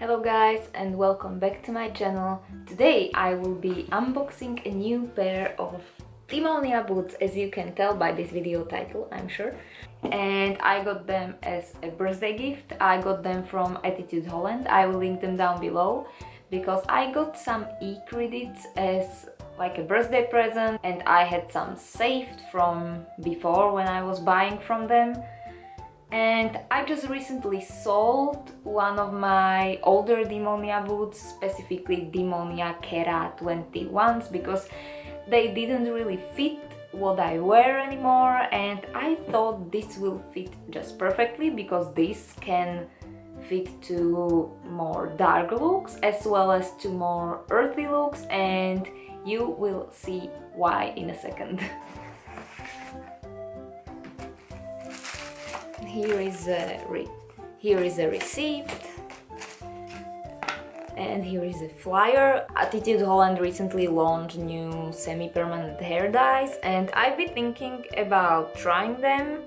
Hello guys and welcome back to my channel. Today I will be unboxing a new pair of DEMONIA boots, as you can tell by this video title, I'm sure. And I got them as a birthday gift. I got them from Attitude Holland. I will link them down below because I got some e-credits as like a birthday present and I had some saved from before when I was buying from them. And I just recently sold one of my older DEMONIA boots, specifically DEMONIA Kera 21s, because they didn't really fit what I wear anymore, and I thought this will fit just perfectly because this can fit to more dark looks as well as to more earthy looks, and you will see why in a second. Here is a receipt and here is a flyer. Attitude Holland recently launched new semi-permanent hair dyes and I've been thinking about trying them,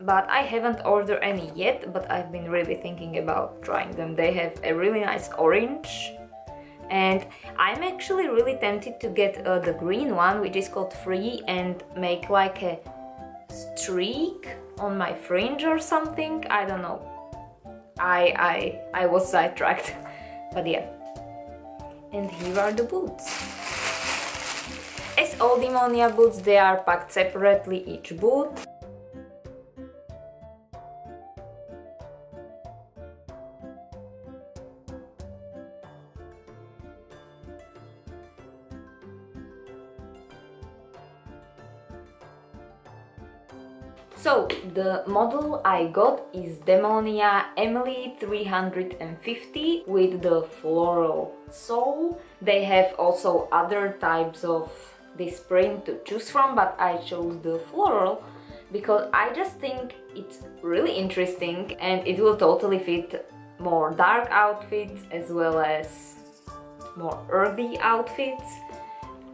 but I haven't ordered any yet, but I've been really thinking about trying them. They have a really nice orange and I'm actually really tempted to get the green one, which is called Free, and make like a streak on my fringe or something. I don't know. I was sidetracked. But yeah. And here are the boots. As all DEMONIA boots, they are packed separately, each boot. So, the model I got is DEMONIA Emily 350 with the floral sole. They have also other types of this print to choose from, but I chose the floral because I just think it's really interesting and it will totally fit more dark outfits as well as more earthy outfits.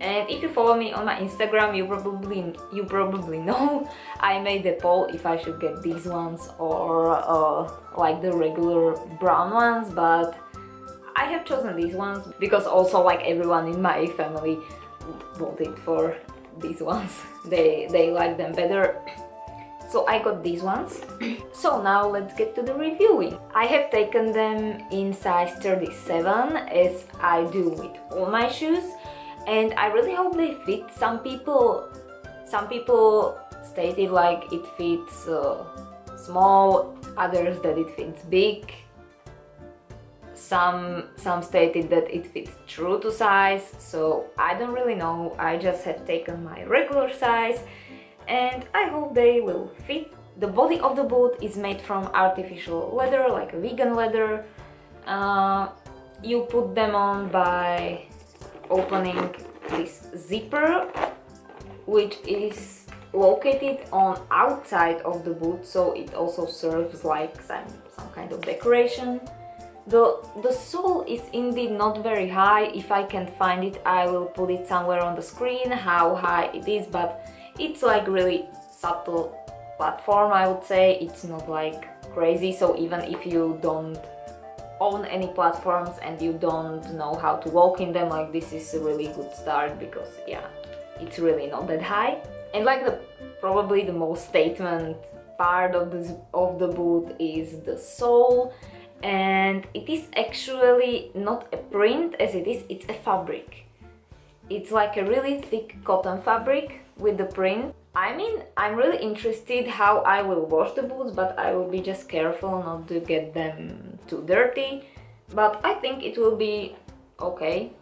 And if you follow me on my Instagram, you probably know I made a poll if I should get these ones or like the regular brown ones, but I have chosen these ones because also like everyone in my family voted for these ones. They like them better. So I got these ones. So now let's get to the reviewing. I have taken them in size 37 as I do with all my shoes. And I really hope they fit. Some people stated like it fits small, others that it fits big. Some stated that it fits true to size, so I don't really know. I just have taken my regular size and I hope they will fit. The body of the boot is made from artificial leather, like a vegan leather. You put them on by opening this zipper, which is located on outside of the boot, so it also serves like some kind of decoration. The sole is indeed not very high. If I can find it, I will put it somewhere on the screen how high it is, but it's like really subtle platform, I would say. It's not like crazy, so even if you don't own any platforms and you don't know how to walk in them, like this is a really good start because yeah, it's really not that high. And like probably the most statement part of the boot is the sole, and it is actually not a print as it's a fabric. It's like a really thick cotton fabric with the print. I mean, I'm really interested how I will wash the boots, but I will be just careful not to get them too dirty. But I think it will be okay.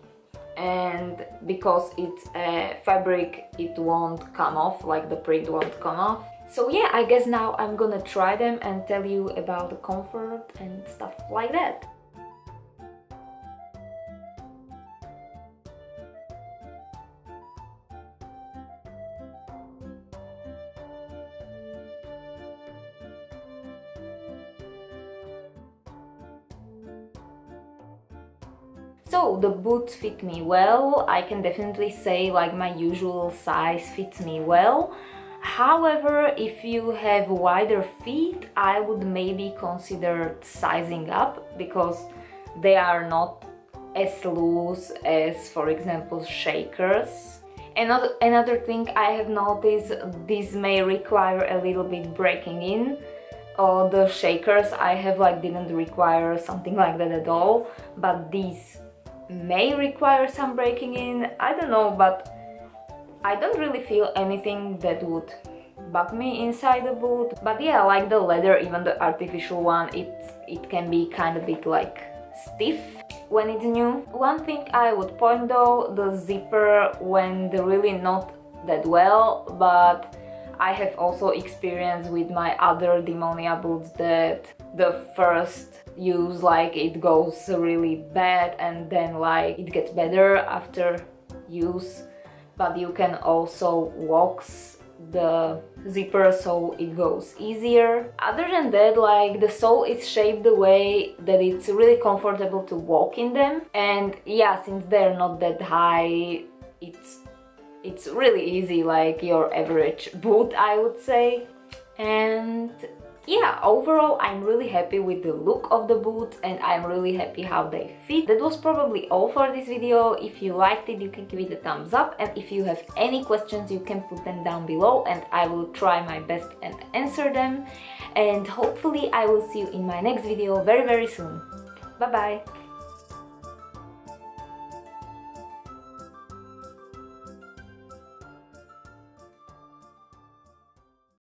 And because it's a fabric, it won't come off, like the print won't come off. So yeah, I guess now I'm gonna try them and tell you about the comfort and stuff like that. So the boots fit me well. I can definitely say like my usual size fits me well. However, if you have wider feet, I would maybe consider sizing up because they are not as loose as, for example, shakers. Another thing I have noticed, this may require a little bit breaking in. The shakers I have didn't require something like that at all, but these may require some breaking in. I don't know, but I don't really feel anything that would bug me inside the boot. But yeah, like the leather, even the artificial one, it can be kind of bit stiff when it's new. One thing I would point though, the zipper went really not that well, but I have also experienced with my other Demonia boots that the first use it goes really bad and then it gets better after use. But you can also wax the zipper so it goes easier. Other than that, the sole is shaped the way that it's really comfortable to walk in them, and yeah, since they're not that high, it's really easy, like your average boot, I would say. And yeah, overall I'm really happy with the look of the boots and I'm really happy how they fit. That was probably all for this video. If you liked it, you can give it a thumbs up, and if you have any questions you can put them down below and I will try my best and answer them. And hopefully I will see you in my next video very soon. Bye bye!